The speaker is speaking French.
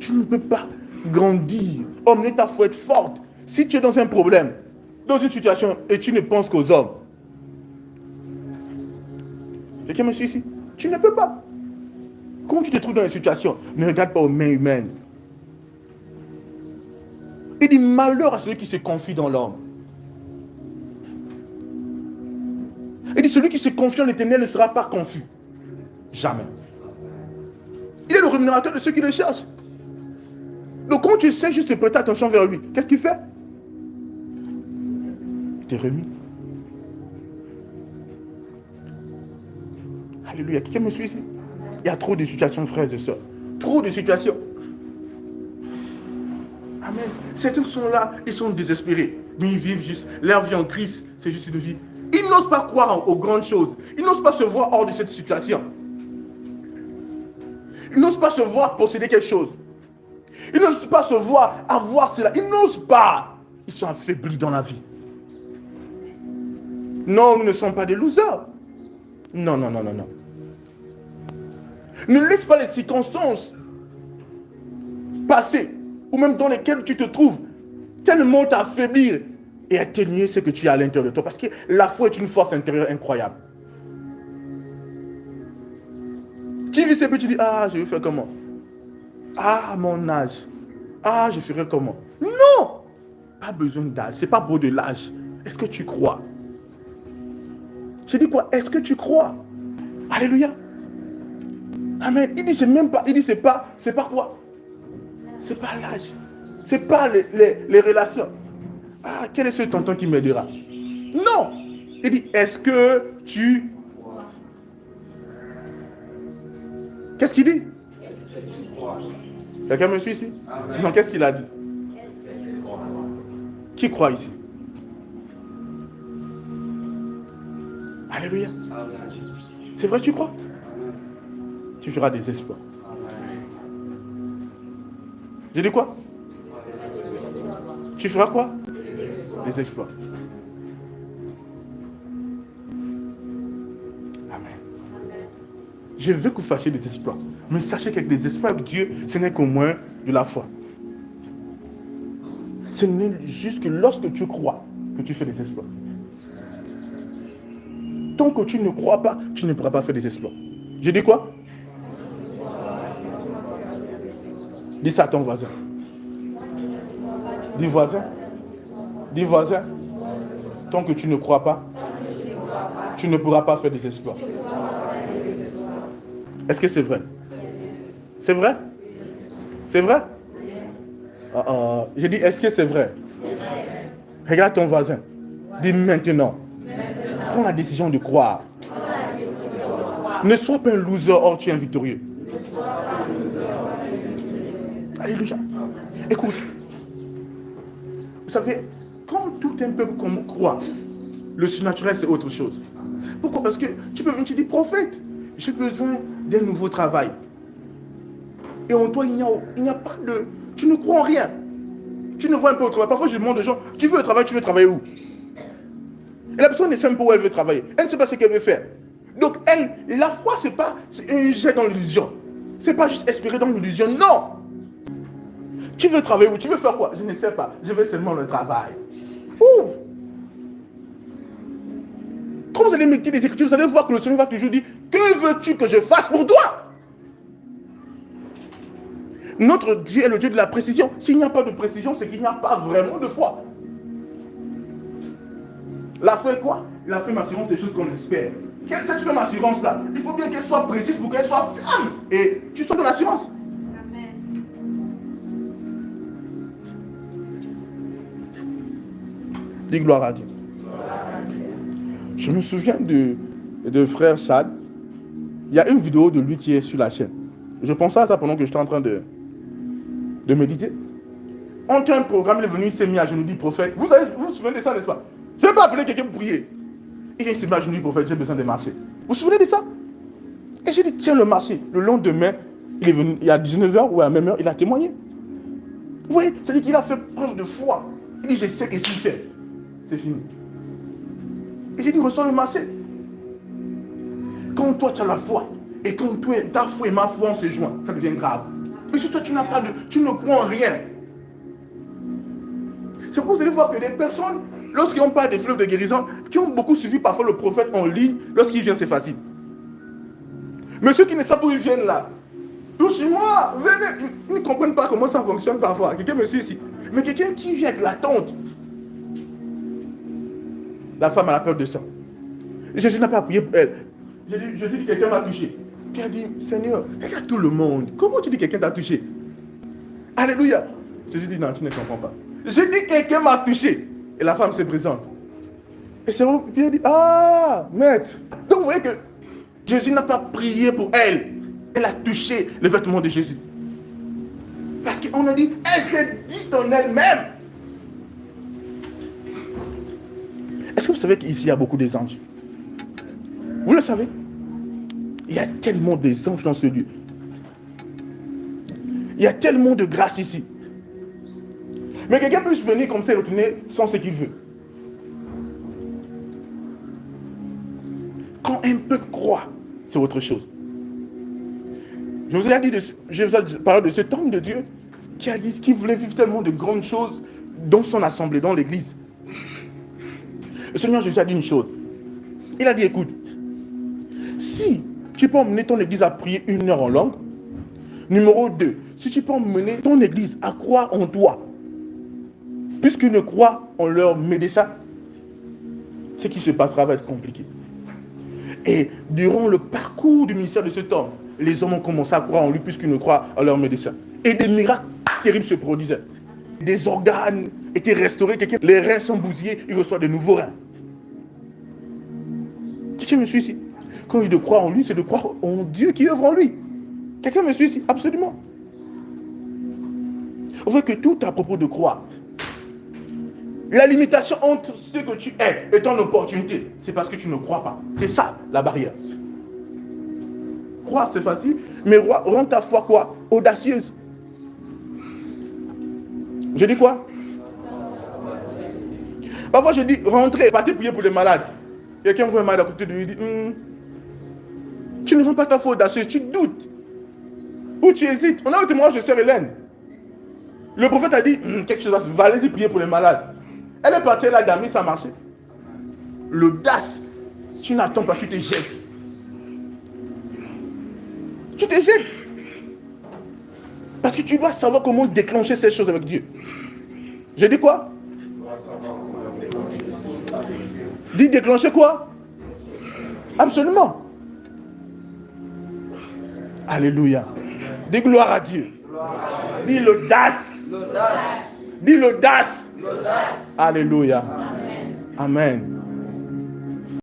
Tu ne peux pas grandir, emmener ta foi être forte. Si tu es dans un problème, dans une situation, et tu ne penses qu'aux hommes. Quelqu'un me suit ici? Tu ne peux pas. Quand tu te trouves dans une situation, ne regarde pas aux mains humaines. Il dit malheur à celui qui se confie dans l'homme. Il dit celui qui se confie en l'Éternel ne sera pas confus. Jamais. Il est le rémunérateur de ceux qui le cherchent. Donc quand tu sais juste prêter attention vers lui, qu'est-ce qu'il fait? Il t'est remis. Alléluia. Quelqu'un me suit ici? Il y a trop de situations, frères et sœurs. Trop de situations. Amen. Certains sont là, ils sont désespérés. Mais ils vivent juste, leur vie en Christ, c'est juste une vie. Ils n'osent pas croire aux grandes choses. Ils n'osent pas se voir hors de cette situation. Ils n'osent pas se voir posséder quelque chose. Ils n'osent pas se voir avoir cela. Ils n'osent pas. Ils sont affaiblis dans la vie. Non, nous ne sommes pas des losers. Non, non, non, non, non. Ne laisse pas les circonstances passer, ou même dans lesquelles tu te trouves, tellement t'affaiblir et atténuer ce que tu as à l'intérieur de toi. Parce que la foi est une force intérieure incroyable. Qui vit ces petits dit, ah, je vais faire comment? Ah, mon âge. Ah, je ferai comment? Non! Pas besoin d'âge. C'est pas beau de l'âge. Est-ce que tu crois? Je dis quoi? Est-ce que tu crois? Alléluia. Amen. Il dit c'est même pas, il dit c'est pas quoi? C'est pas l'âge. C'est pas les relations. Ah, quel est ce tonton qui m'aidera? Non. Il dit, est-ce que tu... Qu'est-ce qu'il dit? Est-ce que tu crois? Quelqu'un me suit ici? Amen. Non, qu'est-ce qu'il a dit? Est-ce que tu crois? Qui croit ici? Alléluia. Amen. C'est vrai, tu crois? Amen. Tu feras des exploits. J'ai dit quoi? Tu feras quoi? Des exploits. Amen. Je veux que vous fassiez des exploits. Mais sachez qu'avec des exploits avec Dieu, ce n'est qu'au moins de la foi. Ce n'est juste que lorsque tu crois que tu fais des exploits. Tant que tu ne crois pas, tu ne pourras pas faire des exploits. J'ai dit quoi? Dis ça à ton voisin. Dis voisin. Dis voisin. Tant que tu ne crois pas, tu ne pourras pas faire des exploits. Est-ce que c'est vrai? C'est vrai? C'est vrai? J'ai dit, est-ce que c'est vrai? Regarde ton voisin. Dis maintenant. Prends la décision de croire. Ne sois pas un loser, or tu es un victorieux. Alléluia. Écoute. Vous savez, quand tout un peuple croit, le surnaturel c'est autre chose. Pourquoi? Parce que tu dis prophète, j'ai besoin d'un nouveau travail. Et en toi, il n'y a pas de... Tu ne crois en rien. Tu ne vois un peu au travail. Parfois, je demande aux gens, tu veux travailler où? Et la personne ne sait même pas où elle veut travailler. Elle ne sait pas ce qu'elle veut faire. Donc, la foi, c'est un jet dans l'illusion. C'est pas juste espérer dans l'illusion. Non! Tu veux travailler où? Tu veux faire quoi? Je ne sais pas. Je veux seulement le travail. Ouh! Quand vous allez méditer les Écritures, vous allez voir que le Seigneur va toujours dire, que veux-tu que je fasse pour toi? Notre Dieu est le Dieu de la précision. S'il n'y a pas de précision, c'est qu'il n'y a pas vraiment de foi. La foi est quoi? La foi m'assurance des choses qu'on espère. Cette ferme assurance-là, il faut bien qu'elle soit précise pour qu'elle soit ferme. Et tu sois dans l'assurance. Amen. Dis gloire à Dieu. Je me souviens de frère Chad. Il y a une vidéo de lui qui est sur la chaîne. Je pensais à ça pendant que j'étais en train de méditer. On tient un programme, il est venu, il s'est mis à genoux, dit prophète. Vous vous souvenez de ça, n'est-ce pas? Je n'ai pas appelé quelqu'un pour prier. Et il s'est mis à genoux, dit prophète, j'ai besoin de marcher. Vous vous souvenez de ça? Et j'ai dit, tiens le marché. Le lendemain, il est venu, il y a 19h ou à la même heure, il a témoigné. Vous voyez, c'est-à-dire qu'il a fait preuve de foi. Il dit, je sais qu'est-ce qu'il fait. C'est fini. Et j'ai dit, reçois le marché. Quand toi tu as la foi, et quand ta foi et ma foi on se joint, ça devient grave. Mais si toi tu ne crois en rien. C'est pour ça que vous allez voir que des personnes, lorsqu'ils n'ont pas des fleuves de guérison, qui ont beaucoup suivi parfois le prophète en ligne, lorsqu'ils viennent, c'est facile. Mais ceux qui ne savent pas où ils viennent là, touchez-moi, venez, ils ne comprennent pas comment ça fonctionne parfois. Quelqu'un me suit ici. Mais quelqu'un qui vient avec l'attente. La femme a la peur de ça. Jésus n'a pas prié pour elle. Jésus dit quelqu'un m'a touché. Puis elle dit, Seigneur, regarde tout le monde. Comment tu dis quelqu'un t'a touché? Alléluia. Jésus dit, non, tu ne comprends pas. J'ai dit quelqu'un m'a touché. Et la femme se présente. Et c'est bon. Puis elle dit, ah, maître. Donc vous voyez que Jésus n'a pas prié pour elle. Elle a touché le vêtement de Jésus. Parce qu'on a dit, elle s'est dit en elle-même. Est-ce que vous savez qu'ici il y a beaucoup des anges? Vous le savez? Il y a tellement des anges dans ce lieu. Il y a tellement de grâce ici. Mais quelqu'un peut venir comme ça et retourner sans ce qu'il veut. Quand un peuple croit, c'est autre chose. Je vous ai parlé de cet homme de Dieu qui a dit qu'il voulait vivre tellement de grandes choses dans son assemblée, dans l'église. Le Seigneur Jésus a dit une chose. Il a dit, écoute, si tu peux emmener ton église à prier 1 heure en langue, numéro 2, si tu peux emmener ton église à croire en toi, puisqu'ils ne croient en leur médecin, ce qui se passera va être compliqué. Et durant le parcours du ministère de cet homme, les hommes ont commencé à croire en lui puisqu'ils ne croient en leur médecin. Et des miracles terribles se produisaient. Des organes étaient restaurés, les reins sont bousillés, il reçoit de nouveaux reins. Quelqu'un me suit ici? Quand il dit de croire en lui, c'est de croire en Dieu qui œuvre en lui. Quelqu'un me suit ici? Absolument. On veut que tout à propos de croire. La limitation entre ce que tu es et ton opportunité, c'est parce que tu ne crois pas. C'est ça, la barrière. Croire, c'est facile, mais rends ta foi quoi? Audacieuse. Je dis quoi? Parfois, je dis, rentrez, partez prier pour les malades. Quelqu'un voit un malade à côté de lui, il dit, tu ne rends pas ta foi audacieuse, tu doutes. Ou tu hésites. On a un témoignage de sœur Hélène. Le prophète a dit, quelque chose, allez-y prier pour les malades. Elle est partie, elle a dormi, ça a marché. L'audace, tu n'attends pas, tu te jettes. Tu te jettes. Parce que tu dois savoir comment déclencher ces choses avec Dieu. Je dis quoi? Dis déclencher quoi? Absolument. Alléluia. Dis gloire à Dieu. Dis l'audace. Dis l'audace. Alléluia. Amen.